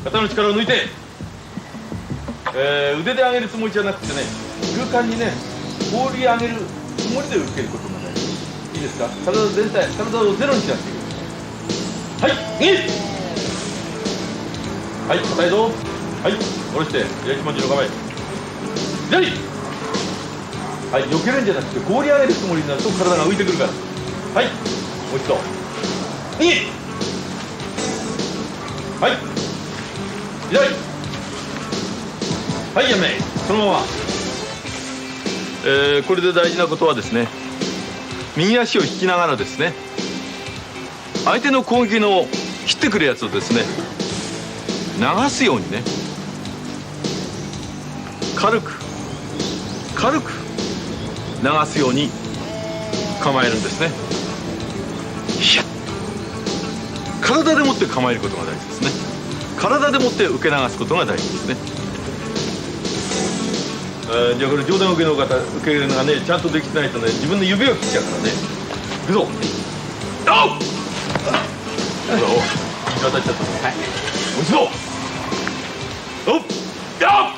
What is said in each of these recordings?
肩の力を抜いて、腕で上げるつもりじゃなくてね、空間にね放り上げるつもりで受けることが大事。いいですか。体全体、体をゼロにしなくていい。はい、右、はい、硬いぞ。はい、下ろして左気持ちの構え、左、はい、避けるんじゃなくて放り上げるつもりになると体が浮いてくるから。はい、もう一度右、はい、左、はい、やめ、そのまま。これで大事なことはですね、右足を引きながらですね、相手の攻撃の切ってくるやつをですね、流すようにね、軽く軽く流すように構えるんですね。ヒャッ、体でもって構えることが大事ですね。体でもって受け流すことが大事ですね。じゃあこれ上段受けの方、受けるのがねちゃんとできてないとね、自分の指を切っちゃうからね。いくぞ。おっ、当たっちゃった。はい、もう一度。おっ、やっ、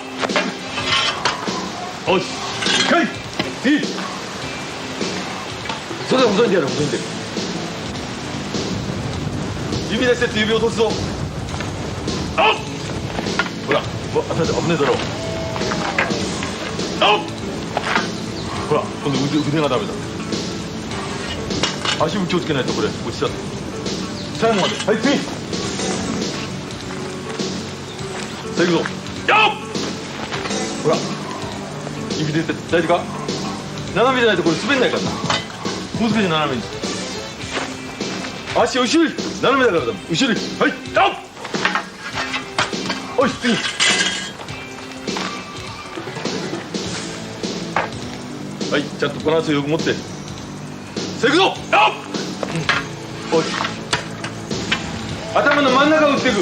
おし、一回、いい。それで細いんでやる、細いんで。指出してって指を落とすぞ。あっ、ほら、当たって危ねえだろ。あっ、ほら、今度腕がダメだ。足も気をつけないとこれ落ちちゃった。最後まで。はい、次。さあ行くぞ。やっ、ほら、指出て大丈夫か。斜めじゃないとこれ滑んないからな。もう少し斜めに。足後ろに斜めだからだ。後ろに。はい、やっ、おい、次。はい、ちゃんとバランスをよく持って。さあ行くぞ。やっ、おい、頭の真ん中を打っていく。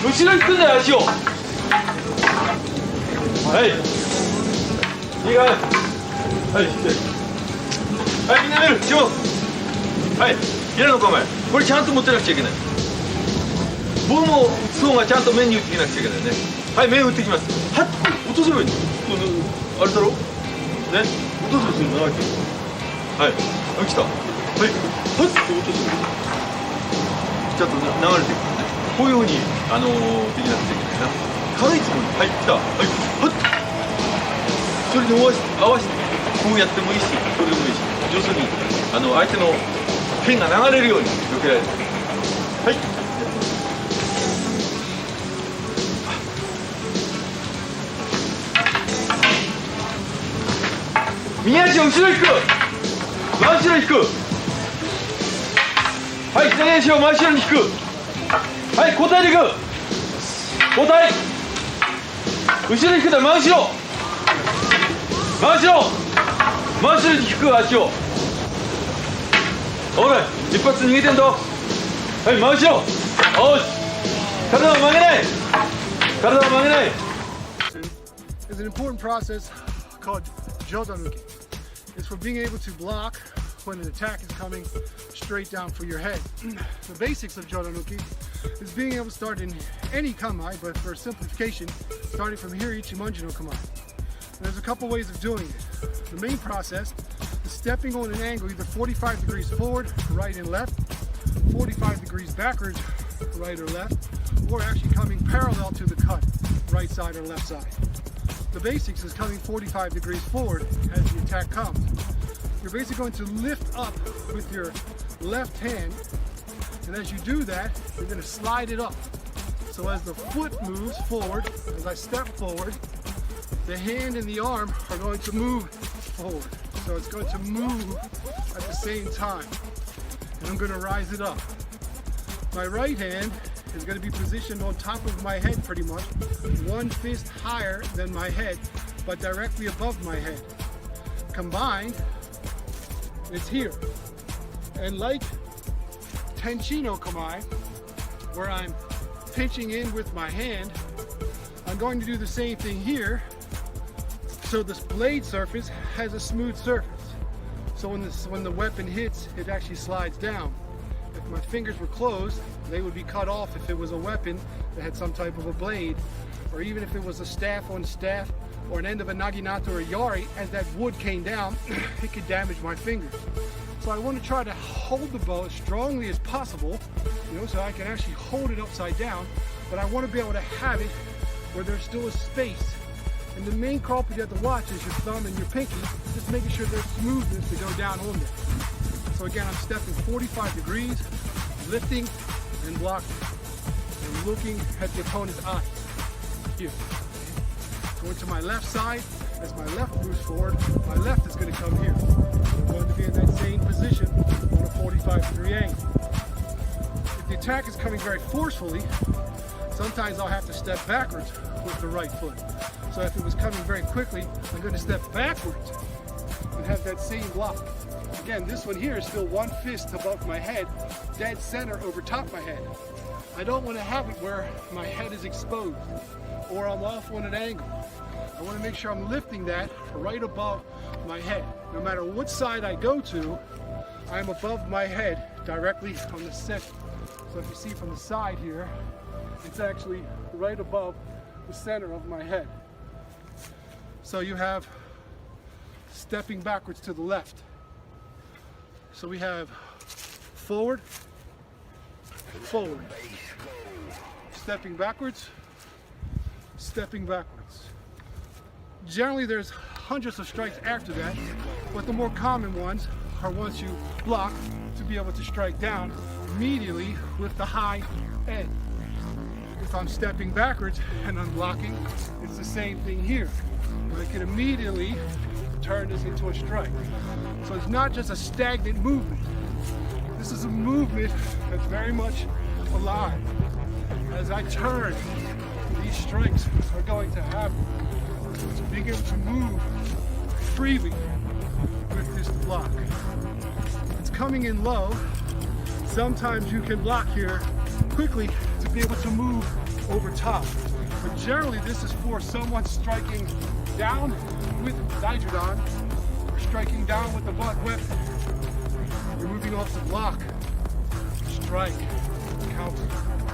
後ろに引くんだよ、足を。はい、いいかい。はい、引いて。はい、みんな見る、しよう。はい、平の構え。これちゃんと持ってなくちゃいけない。ボールも層がちゃんと面に打ってきなくちゃいけないね。はい、面打ってきます。はっ、落とせばいいの。あれだろね、落とすするのなわけ。はい、あ、来た。はい、はっって落とす。ちゃんと流れていくからね。こういうふうにできなくちゃいけないな。軽いつもり。はい、来た。はい、はっ、それに合わせてこうやってもいいし、これでもいいし、要するに相手の剣が流れるように避けられる。はい、右足を後ろ引く。真後ろ引く。はい、左足を真後ろに引く。はい、交代でいく。交代。後ろに引くだ、真後ろ。真後ろ。真後ろに引く足を。ほら、一発逃げてんぞ。はい、真後ろ。おし。体を曲げない。体を曲げない。It's an important process called jodan. It's for being able to block when an attack is coming straight down for your head. The basics of jodanuki is being able to start in any kamae, but for simplification, starting from here, ichimonji no kamae. There's a couple ways of doing it. The main process is stepping on an angle either 45 degrees forward, right and left, 45 degrees backwards, right or left, or actually coming parallel to the cut, right side or left side. The basics is coming 45 degrees forward as the attack comes. You're basically going to lift up with your left hand, and as you do that, you're going to slide it up. So as the foot moves forward, as I step forward, the hand and the arm are going to move forward. So it's going to move at the same time. And I'm going to rise it up. My right hand is going to be positioned on top of my head pretty much, one fist higher than my head, but directly above my head. Combined, it's here. And like Tenchino Kamae, where I'm pinching in with my hand, I'm going to do the same thing here, so this blade surface has a smooth surface. So when the weapon hits, it actually slides down. If my fingers were closed, they would be cut off if it was a weapon that had some type of a blade, or even if it was a staff on staff or an end of a naginata or a yari, as that wood came down, it could damage my fingers. So I want to try to hold the bow as strongly as possible, so I can actually hold it upside down, but I want to be able to have it where there's still a space. And the main culprit you have to watch is your thumb and your pinky, just making sure there's smoothness to go down on there. So again, I'm stepping 45 degrees, lifting and blocking, and looking at the opponent's eyes. Here. Going to my left side, as my left moves forward, my left is going to come here. I'm going to be in that same position on a 45-degree angle. If the attack is coming very forcefully, sometimes I'll have to step backwards with the right foot. So if it was coming very quickly, I'm going to step backwards and have that same block. Again, this one here is still one fist above my head, dead center over top my head. I don't want to have it where my head is exposed or I'm off on an angle. I want to make sure I'm lifting that right above my head. No matter what side I go to, I'm above my head directly on the center. So if you see from the side here, it's actually right above the center of my head. So you have stepping backwards to the left. So we have forward, forward, stepping backwards, stepping backwards. Generally there's hundreds of strikes after that, but the more common ones are once you block to be able to strike down immediately with the high edge. If I'm stepping backwards and I'm blocking, it's the same thing here. I can immediately turn this into a strike. So it's not just a stagnant movement. This is a movement that's very much alive. As I turn, these strikes are going to happen. So being able to move freely with this block. It's coming in low. Sometimes you can block here quickly to be able to move over top. But generally this is for someone striking down with jodan or striking down with the butt weapon. You're moving off the block, strike, counter.